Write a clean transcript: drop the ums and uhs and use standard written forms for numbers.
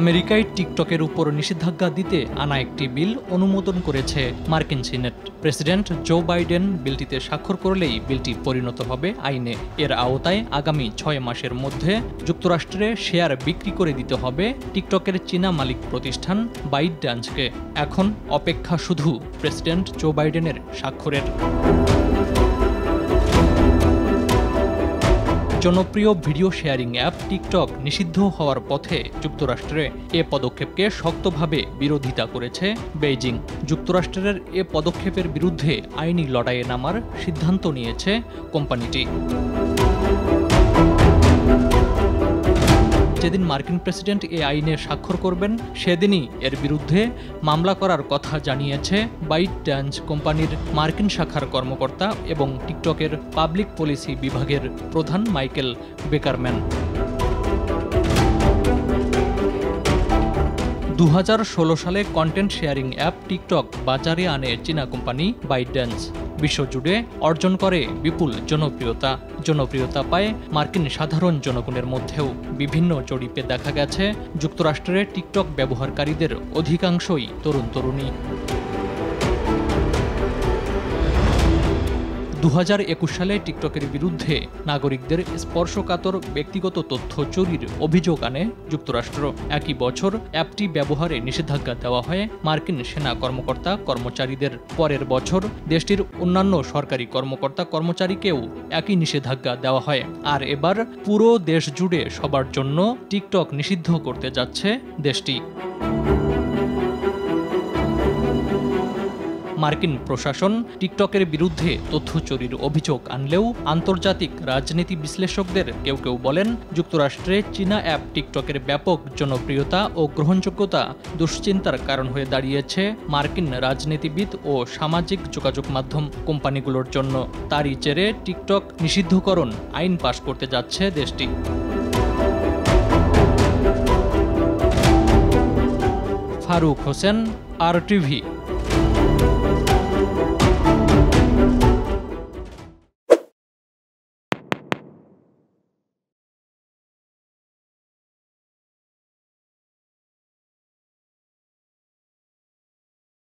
আমেরিকায় টিকটকের উপর নিষেধাজ্ঞা দিতে আনা একটি বিল অনুমোদন করেছে মার্কিন সিনেট। প্রেসিডেন্ট জো বাইডেন বিলটিতে স্বাক্ষর করলেই বিলটি পরিণত হবে আইনে। এর আওতায় আগামী 6 মাসের মধ্যে যুক্তরাষ্ট্রে শেয়ার বিক্রি করে দিতে হবে টিকটকের চীনা মালিক প্রতিষ্ঠান বাইটড্যান্সকে। এখন অপেক্ষা শুধু প্রেসিডেন্ট জো বাইডেনের স্বাক্ষরের। জনপ্রিয় ভিডিও শেয়ারিং অ্যাপ টিকটক নিষিদ্ধ হওয়ার পথে যুক্তরাষ্ট্রে এ পদক্ষেপকে শক্তভাবে বিরোধিতা করেছে বেইজিং। যুক্তরাষ্ট্রের এ পদক্ষেপের বিরুদ্ধে আইনি লড়াইয়ে নামার সিদ্ধান্ত নিয়েছে কোম্পানিটি। যেদিন মার্কিন প্রেসিডেন্ট এ আইনে স্বাক্ষর করবেন সেদিনই এর বিরুদ্ধে মামলা করার কথা জানিয়েছে বাইটড্যান্স কোম্পানির মার্কিন শাখার কর্মকর্তা এবং টিকটকের পাবলিক পলিসি বিভাগের প্রধান মাইকেল বেকারম্যান। 2016 সালে কন্টেন্ট শেয়ারিং অ্যাপ টিকটক বাজারে আনে চীনা কোম্পানি বাইটড্যান্স। বিশ্বজুড়ে অর্জন করে বিপুল জনপ্রিয়তা পায় মার্কিন সাধারণ জনগণের মধ্যেও। বিভিন্ন জরিপে দেখা গেছে যুক্তরাষ্ট্রে টিকটক ব্যবহারকারীদের অধিকাংশই তরুণ-তরুণী। 2021 সালে টিকটকের বিরুদ্ধে নাগরিকদের স্পর্শকাতর ব্যক্তিগত তথ্য চুরির অভিযোগ আনে যুক্তরাষ্ট্র। একই বছর অ্যাপটি ব্যবহারে নিষেধাজ্ঞা দেওয়া হয় মার্কিন সেনা কর্মচারীদের। পরের বছর দেশটির অন্যান্য সরকারি কর্মচারীকেও একই নিষেধাজ্ঞা দেওয়া হয়। আর এবার পুরো দেশ জুড়ে সবার জন্য টিকটক নিষিদ্ধ করতে যাচ্ছে দেশটি। মার্কিন প্রশাসন টিকটকের বিরুদ্ধে তথ্য চুরির অভিযোগ আনলেও আন্তর্জাতিক রাজনীতি বিশ্লেষকদের কেউ বলেন যুক্তরাষ্ট্রে চীনা অ্যাপ টিকটকের ব্যাপক জনপ্রিয়তা ও গ্রহণযোগ্যতা দুশ্চিন্তার কারণ হয়ে দাঁড়িয়েছে মার্কিন রাজনীতিবিদ ও সামাজিক যোগাযোগ মাধ্যম কোম্পানিগুলোর জন্য। তারই জেরে টিকটক নিষিদ্ধকরণ আইন পাশ করতে যাচ্ছে দেশটি। ফারুক হোসেন, RTV।